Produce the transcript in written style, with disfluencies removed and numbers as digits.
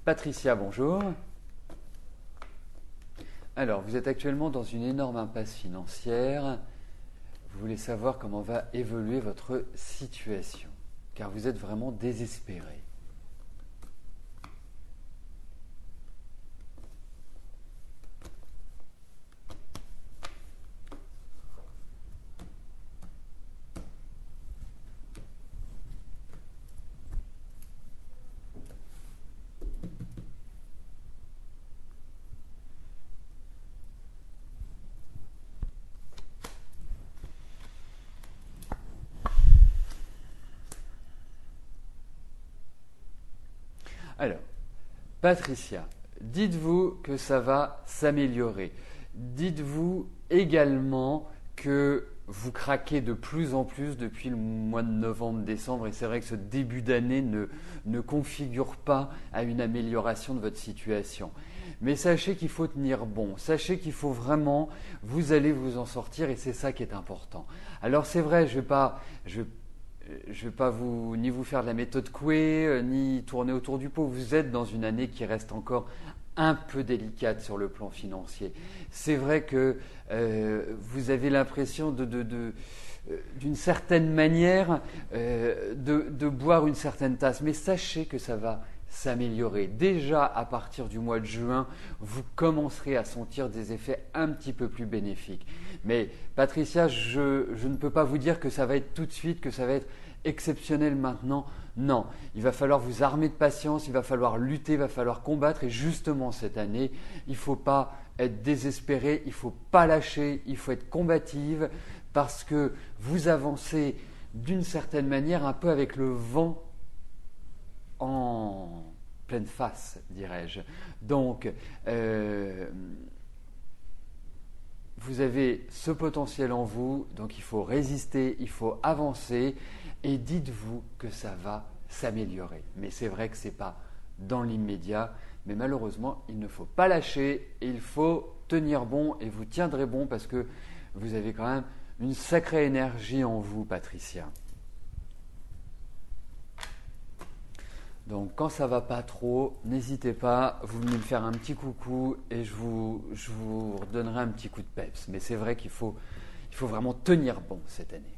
Patricia, bonjour. Alors, vous êtes actuellement dans une énorme impasse financière. Vous voulez savoir comment va évoluer votre situation, car vous êtes vraiment désespéré. Alors, Patricia, dites-vous que ça va s'améliorer. Dites-vous également que vous craquez de plus en plus depuis le mois de novembre-décembre et c'est vrai que ce début d'année ne configure pas à une amélioration de votre situation. Mais sachez qu'il faut tenir bon, sachez qu'il faut vraiment, vous allez vous en sortir et c'est ça qui est important. Alors c'est vrai, je vais pas ni vous faire de la méthode Coué, ni tourner autour du pot. Vous êtes dans une année qui reste encore un peu délicate sur le plan financier. C'est vrai que vous avez l'impression d'une certaine manière de boire une certaine tasse, mais sachez que ça va s'améliorer. Déjà à partir du mois de juin, vous commencerez à sentir des effets un petit peu plus bénéfiques. Mais Patricia, je ne peux pas vous dire que ça va être tout de suite, que ça va être exceptionnel maintenant. Non, il va falloir vous armer de patience, il va falloir lutter, il va falloir combattre. Et justement cette année, il ne faut pas être désespéré, il ne faut pas lâcher, il faut être combative parce que vous avancez d'une certaine manière un peu avec le vent en pleine face, dirais-je. Donc, vous avez ce potentiel en vous, donc il faut résister, il faut avancer et dites-vous que ça va s'améliorer. Mais c'est vrai que ce n'est pas dans l'immédiat, mais malheureusement, il ne faut pas lâcher, il faut tenir bon et vous tiendrez bon parce que vous avez quand même une sacrée énergie en vous, Patricia. Donc quand ça va pas trop, n'hésitez pas, vous venez me faire un petit coucou et je vous redonnerai un petit coup de peps. Mais c'est vrai qu'il faut vraiment tenir bon cette année.